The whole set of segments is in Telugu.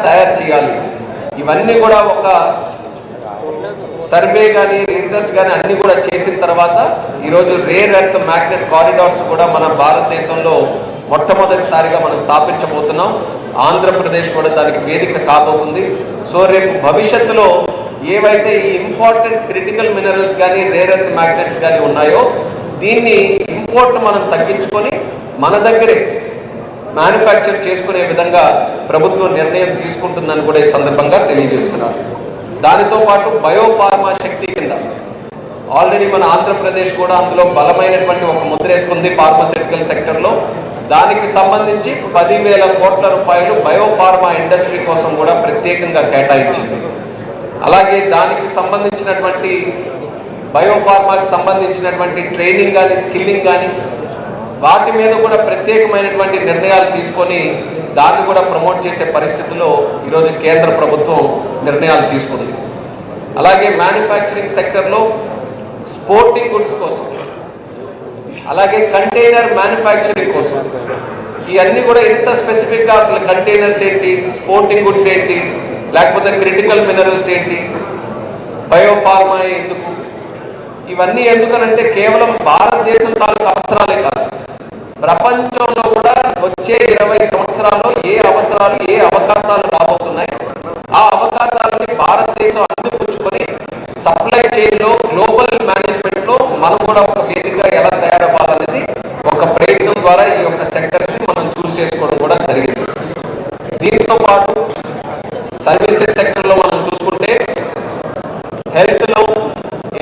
తయారు చేయాలి. ఇవన్నీ కూడా ఒక సర్వే కానీ రీసెర్చ్ కానీ అన్ని కూడా చేసిన తర్వాత ఈరోజు రేర్ ఎర్త్ మ్యాగ్నెట్ కారిడార్స్ కూడా మన భారతదేశంలో మొట్టమొదటిసారిగా మనం స్థాపించబోతున్నాం. ఆంధ్రప్రదేశ్ కూడా దానికి వేదిక కాబోతుంది. సో రేపు భవిష్యత్తులో ఏవైతే ఈ ఇంపార్టెంట్ క్రిటికల్ మినరల్స్ కానీ రేర్ ఎర్త్ మ్యాగ్నెట్స్ కానీ ఉన్నాయో దీన్ని ఇంపోర్ట్ మనం తగ్గించుకొని మన దగ్గరే మ్యానుఫ్యాక్చర్ చేసుకునే విధంగా ప్రభుత్వం నిర్ణయం తీసుకుంటుందని కూడా ఈ సందర్భంగా తెలియజేస్తున్నారు. దానితో పాటు బయోఫార్మా శక్తి కింద ఆల్రెడీ మన ఆంధ్రప్రదేశ్ కూడా అందులో బలమైనటువంటి ఒక ముద్ర వేసుకుంది ఫార్మాస్యూటికల్ సెక్టర్లో. దానికి సంబంధించి 10,000 కోట్ల రూపాయలు బయోఫార్మా ఇండస్ట్రీ కోసం కూడా ప్రత్యేకంగా కేటాయించింది. అలాగే దానికి సంబంధించినటువంటి బయోఫార్మాకి సంబంధించినటువంటి ట్రైనింగ్ కానీ స్కిల్లింగ్ కానీ వాటి మీద కూడా ప్రత్యేకమైనటువంటి నిర్ణయాలు తీసుకొని దాన్ని కూడా ప్రమోట్ చేసే పరిస్థితుల్లో ఈరోజు కేంద్ర ప్రభుత్వం నిర్ణయాలు తీసుకుంది. అలాగే మ్యానుఫ్యాక్చరింగ్ సెక్టర్లో స్పోర్టింగ్ గుడ్స్ కోసం, అలాగే కంటైనర్ మ్యానుఫ్యాక్చరింగ్ కోసం ఇవన్నీ కూడా ఎంత స్పెసిఫిక్గా అసలు కంటైనర్స్ ఏంటి, స్పోర్టింగ్ గుడ్స్ ఏంటి, లేకపోతే క్రిటికల్ మినరల్స్ ఏంటి, బయోఫార్మా ఎందుకు, ఇవన్నీ ఎందుకనంటే కేవలం భారతదేశం తాలూకు అవసరాలే కాదు, ప్రపంచంలో కూడా వచ్చే 20 సంవత్సరాల్లో ఏ అవసరాలు ఏ అవకాశాలు రాబోతున్నాయి, ఆ అవకాశాలని భారతదేశం అందిపుచ్చుకొని సప్లై చైన్లో గ్లోబల్ మేనేజ్మెంట్లో మనం కూడా ఒక వేదికగా ఎలా తయారవ్వాలనేది ఒక ప్రయత్నం ద్వారా ఈ యొక్క సెక్టర్స్ని మనం చూస్ చేసుకోవడం కూడా జరిగింది. దీంతో పాటు సర్వీసెస్ సెక్టర్లో మనం చూసుకుంటే హెల్త్లో,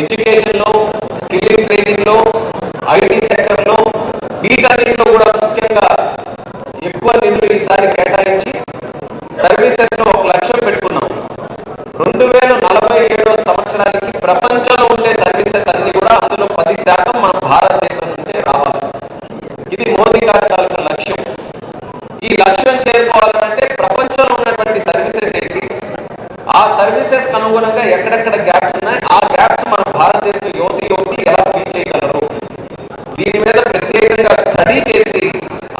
ఎడ్యుకేషన్లో, స్కిల్లింగ్ ట్రైనింగ్లో, ఐటీ సెక్టర్లో వీటన్నిటిలో కూడా ముఖ్యంగా ఎక్కువ నిధులు ఈసారి కేటాయించి సర్వీసెస్లో ఒక లక్ష్యం పెట్టుకున్నాం. 2047 సంవత్సరానికి ప్రపంచంలో ఉండే సర్వీసెస్ అన్ని కూడా అందులో 10% మన భారతదేశం నుంచే రావాలి. ఇది మోదీ గారి తాలూకు లక్ష్యం. ఈ లక్ష్యం చేరుకోవాలంటే ప్రపంచంలో ఉన్నటువంటి సర్వీసెస్ ఏంటి, ఆ సర్వీసెస్ అనుగుణంగా ఎక్కడెక్కడ గ్యాప్స్ ఉన్నాయి, ఆ గ్యాప్స్ మన భారతదేశ యువకులు ఎలా ఫీల్ చేయగలరు, దీని మీద ప్రత్యేకంగా స్టడీ చేసి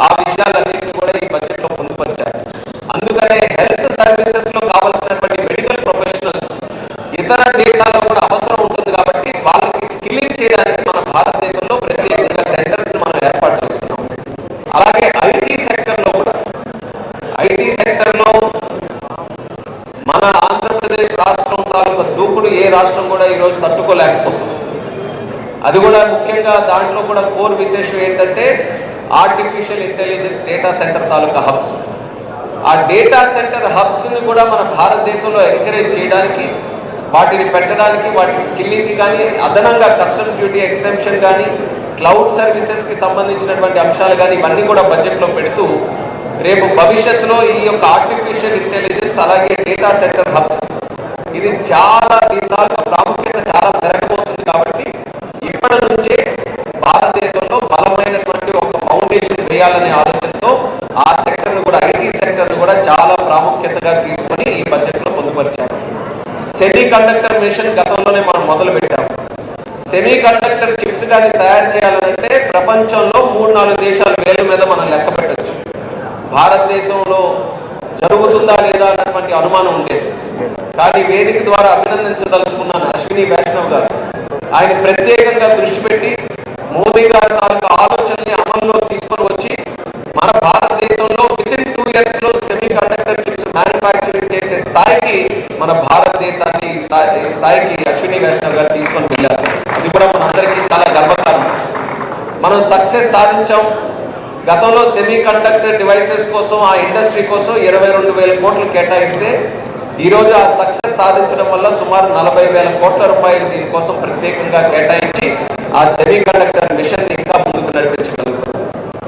ఆ విషయాలన్నింటినీ కూడా ఈ బడ్జెట్ లో పొందుపరిచారు. అందుకనే హెల్త్ సర్వీసెస్ లో కావాల్సినటువంటి మెడికల్ ప్రొఫెషనల్స్ ఇతర దేశాల్లో కూడా అవసరం ఉంటుంది కాబట్టి వాళ్ళకి స్కిల్లింగ్ చేయడానికి మన భారతదేశంలో ప్రత్యేకంగా సెంటర్స్ మనం ఏర్పాటు చేస్తున్నాం. అలాగే ఐటీ సెక్టర్లో కూడా, ఐటీ సెక్టర్లో మన ఆంధ్రప్రదేశ్ రాష్ట్రం తాలూకు దూకుడు ఏ రాష్ట్రం కూడా ఈరోజు తట్టుకోలేకపోతుంది. అది కూడా ముఖ్యంగా దాంట్లో కూడా కోర్ విశేషం ఏంటంటే ఆర్టిఫిషియల్ ఇంటెలిజెన్స్ డేటా సెంటర్ తాలూకా హబ్స్. ఆ డేటా సెంటర్ హబ్స్ని కూడా మన భారతదేశంలో ఎంకరేజ్ చేయడానికి, వాటిని పెట్టడానికి, వాటికి స్కిల్లింగ్కి కానీ అదనంగా కస్టమ్స్ డ్యూటీ ఎగ్జెంప్షన్ కానీ క్లౌడ్ సర్వీసెస్కి సంబంధించినటువంటి అంశాలు కానీ ఇవన్నీ కూడా బడ్జెట్లో పెడుతూ రేపు భవిష్యత్తులో ఈ యొక్క ఆర్టిఫిషియల్ ఇంటెలిజెన్స్ అలాగే డేటా సెంటర్ హబ్స్ ఇది చాలా దీని తాలూకా ప్రాముఖ్యత చాలా పెరగబోతుంది. కాబట్టి ఇప్పటి నుంచే భారతదేశంలో బలమైనటువంటి ఒక ఫౌండేషన్ వేయాలనే ఆలోచనతో ఆ సెక్టర్ను కూడా, ఐటీ సెక్టర్ను కూడా చాలా ప్రాముఖ్యతగా తీసుకొని ఈ బడ్జెట్లో పొందుపరిచారు. సెమీ కండక్టర్ మిషన్ గతంలోనే మనం మొదలు పెట్టాము. సెమీ కండక్టర్ చిప్స్ కానీ తయారు చేయాలంటే ప్రపంచంలో 3-4 దేశాల వేల మీద మనం లెక్క పెట్టచ్చు. భారతదేశంలో జరుగుతుందా లేదా అన్నటువంటి అనుమానం ఉండేది. కానీ వేదిక ద్వారా అభినందించదలుచుకున్నాను అశ్విని వైష్ణవ్ గారు. ఆయన ప్రత్యేకంగా దృష్టి పెట్టి మోదీ గారి తాలూకా ఆలోచనని అమల్లో తీసుకొని వచ్చి మన భారతదేశంలో within 2 years semi conductor chips manufacturing చేసే స్థాయికి మన భారతదేశాన్ని ఈ స్థాయికి అశ్విని వైష్ణవ్ గారు తీసుకొని వెళ్ళారు. అది కూడా మనందరికీ చాలా గర్వకారణం. మనం సక్సెస్ సాధించాం. గతంలో సెమీ కండక్టర్ డివైసెస్ కోసం ఆ ఇండస్ట్రీ కోసం 22,000 కోట్లు కేటాయిస్తే ఈరోజు ఆ సక్సెస్ సాధించడం వల్ల సుమారు 40,000 కోట్ల రూపాయలు దీనికోసం ప్రత్యేకంగా కేటాయించి ఆ సెమీ కండక్టర్ మిషన్ ఇంకా ముందుకు నడిపించారు.